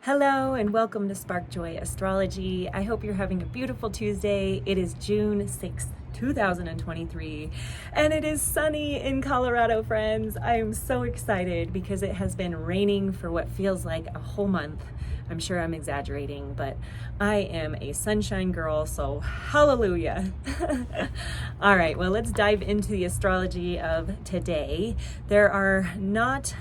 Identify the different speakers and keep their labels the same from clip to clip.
Speaker 1: Hello and welcome to Spark Joy Astrology. I hope you're having a beautiful Tuesday. It is June 6th, 2023, and it is sunny in Colorado, friends. I am so excited because it has been raining for what feels like a whole month. I'm sure I'm exaggerating, but I am a sunshine girl, so hallelujah. All right, well, let's dive into the astrology of today. There are not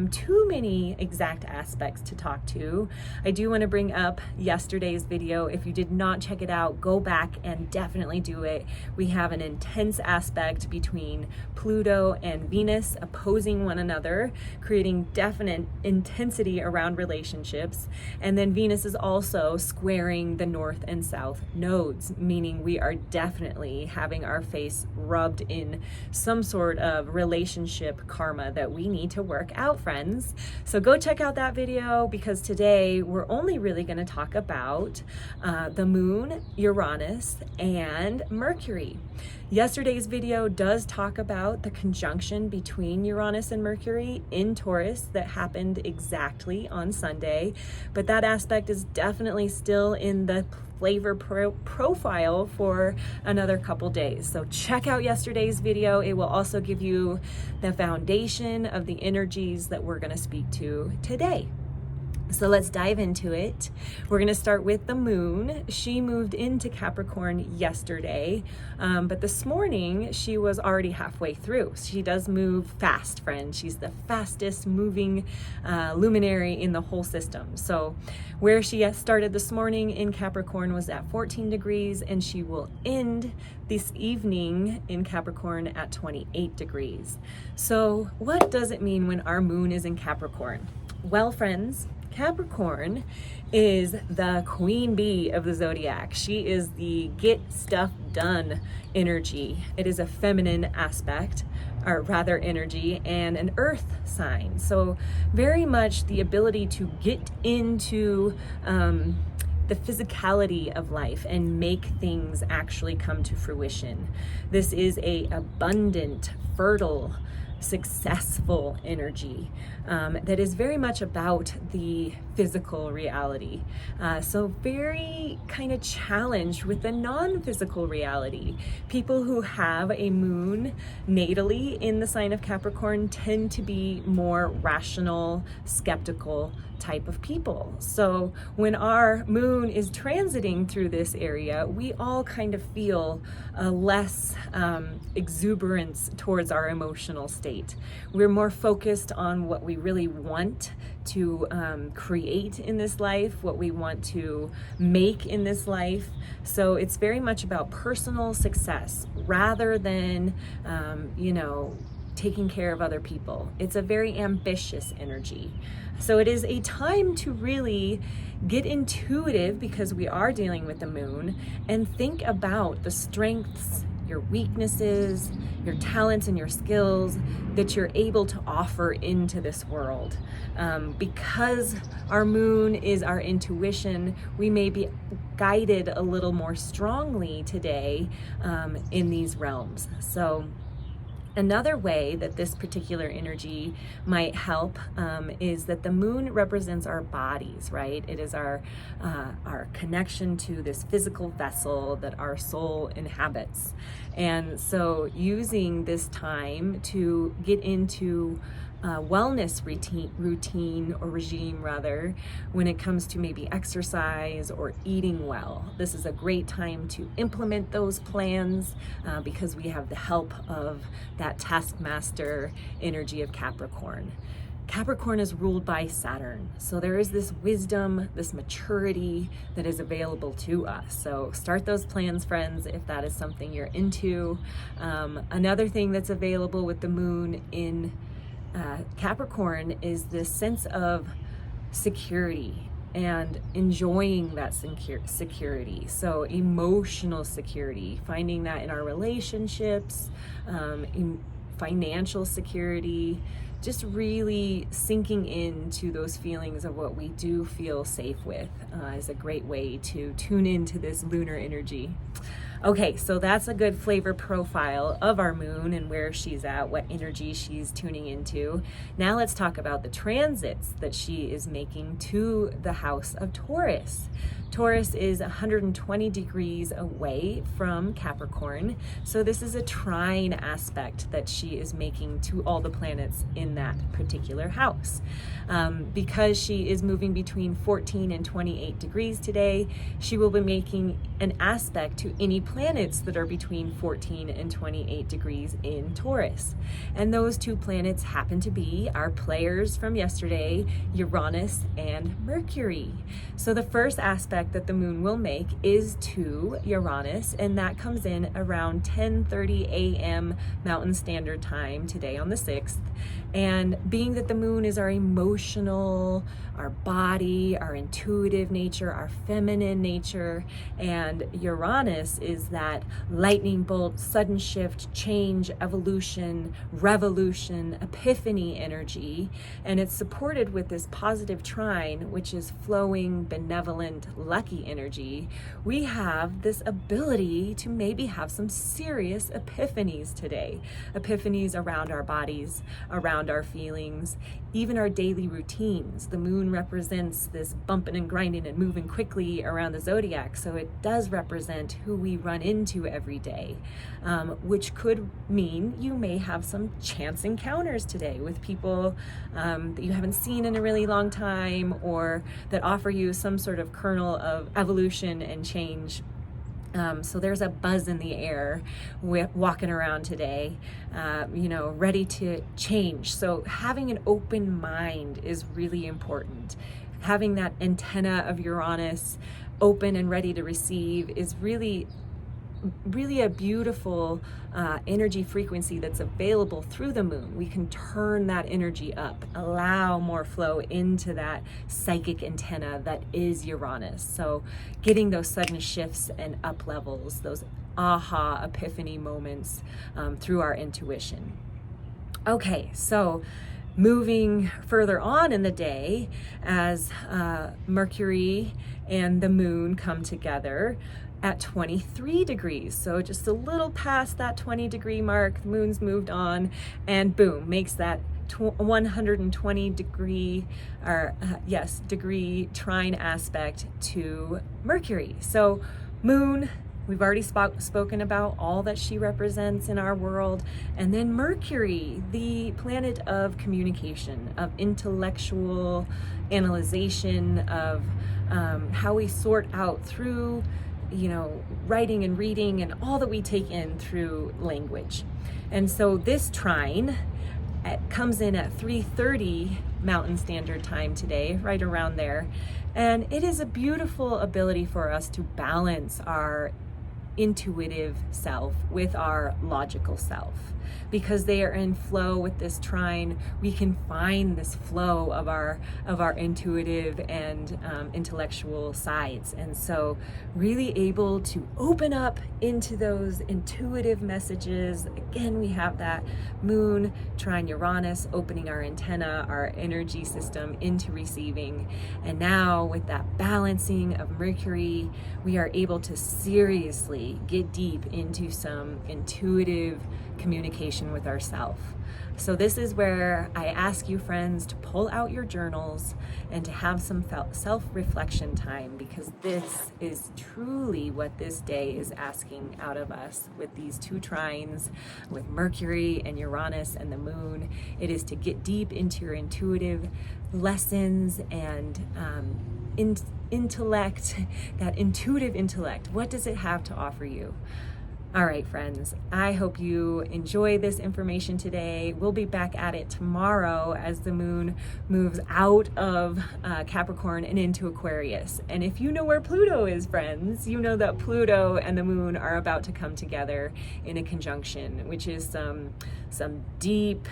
Speaker 1: too many exact aspects to talk to. I do want to bring up yesterday's video. If you did not check it out, go back and definitely do it. We have an intense aspect between Pluto and Venus opposing one another, creating definite intensity around relationships. And then Venus is also squaring the north and south nodes, meaning we are definitely having our face rubbed in some sort of relationship karma that we need to work out, friends. So go check out that video, because today we're only really going to talk about the moon, Uranus, and Mercury. Yesterday's video does talk about the conjunction between Uranus and Mercury in Taurus that happened exactly on Sunday, but that aspect is definitely still in the flavor profile for another couple days. So check out yesterday's video. It will also give you the foundation of the energies that we're going to speak to today. So let's dive into it. We're going to start with the moon. She moved into Capricorn yesterday, but this morning she was already halfway through. She does move fast, friend. She's the fastest moving luminary in the whole system. So where she started this morning in Capricorn was at 14 degrees, and she will end this evening in Capricorn at 28 degrees. So what does it mean when our moon is in Capricorn? Well, friends, Capricorn is the queen bee of the zodiac. She is the get stuff done energy. It is a feminine aspect, or rather energy, and an earth sign. So very much the ability to get into the physicality of life and make things actually come to fruition. This is a abundant, fertile, successful energy that is very much about the physical reality. So very kind of challenged with the non-physical reality. People who have a moon natally in the sign of Capricorn tend to be more rational, skeptical type of people. So when our moon is transiting through this area, we all kind of feel a less exuberance towards our emotional state. We're more focused on what we really want to create in this life, what we want to make in this life. So it's very much about personal success rather than, taking care of other people. It's a very ambitious energy. So it is a time to really get intuitive, because we are dealing with the moon, and think about the strengths, your weaknesses, your talents and your skills that you're able to offer into this world. Because our moon is our intuition, we may be guided a little more strongly today in these realms. So another way that this particular energy might help is that the moon represents our bodies, right? It is our connection to this physical vessel that our soul inhabits. And so using this time to get into wellness routine or regime rather, when it comes to maybe exercise or eating well. This is a great time to implement those plans because we have the help of that taskmaster energy of Capricorn. Capricorn is ruled by Saturn. So there is this wisdom, this maturity that is available to us. So start those plans, friends, if that is something you're into. Another thing that's available with the moon in Capricorn is this sense of security and enjoying that security. So emotional security, finding that in our relationships, in financial security, just really sinking into those feelings of what we do feel safe with is a great way to tune into this lunar energy. Okay, so that's a good flavor profile of our moon and where she's at, what energy she's tuning into. Now let's talk about the transits that she is making to the house of Taurus. Taurus is 120 degrees away from Capricorn, so this is a trine aspect that she is making to all the planets in that particular house. Because she is moving between 14 and 28 degrees today, she will be making an aspect to any planets that are between 14 and 28 degrees in Taurus. And those two planets happen to be our players from yesterday, Uranus and Mercury. So the first aspect that the moon will make is to Uranus, and that comes in around 10:30 a.m. Mountain Standard Time today on the 6th. And being that the moon is our emotional, our body, our intuitive nature, our feminine nature, and Uranus is that lightning bolt, sudden shift, change, evolution, revolution, epiphany energy, and it's supported with this positive trine, which is flowing, benevolent, lucky energy. We have this ability to maybe have some serious epiphanies today. Epiphanies around our bodies, around our feelings, even our daily routines. The moon represents this bumping and grinding and moving quickly around the zodiac, so it does represent who we run into every day, which could mean you may have some chance encounters today with people that you haven't seen in a really long time, or that offer you some sort of kernel of evolution and change. So there's a buzz in the air walking around today, ready to change. So having an open mind is really important. Having that antenna of Uranus open and ready to receive is really a beautiful energy frequency that's available through the moon. We can turn that energy up, allow more flow into that psychic antenna that is Uranus. So getting those sudden shifts and up levels, those aha epiphany moments through our intuition. Okay, so moving further on in the day, as Mercury and the moon come together at 23 degrees. So just a little past that 20 degree mark, the moon's moved on, and boom, makes that 120 degree trine aspect to Mercury. So moon, we've already spoken about all that she represents in our world. And then Mercury, the planet of communication, of intellectual analyzation, of how we sort out through writing and reading and all that we take in through language. And so this trine comes in at 3:30 Mountain Standard Time today, right around there. And it is a beautiful ability for us to balance our intuitive self with our logical self. Because they are in flow with this trine, we can find this flow of our intuitive and intellectual sides. And so really able to open up into those intuitive messages. Again, we have that moon trine Uranus opening our antenna, our energy system into receiving. And now with that balancing of Mercury, we are able to seriously get deep into some intuitive communication with ourselves. So this is where I ask you, friends, to pull out your journals and to have some self-reflection time, because this is truly what this day is asking out of us with these two trines, with Mercury and Uranus and the moon. It is to get deep into your intuitive lessons and intellect, that intuitive intellect. What does it have to offer you? All right, friends, I hope you enjoy this information today. We'll be back at it tomorrow as the moon moves out of Capricorn and into Aquarius. And if you know where Pluto is, friends, you know that Pluto and the moon are about to come together in a conjunction, which is some deep,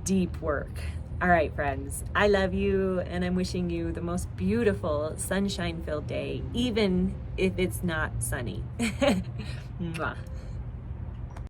Speaker 1: deep work. All right, friends, I love you, and I'm wishing you the most beautiful sunshine-filled day, even if it's not sunny. Mwah.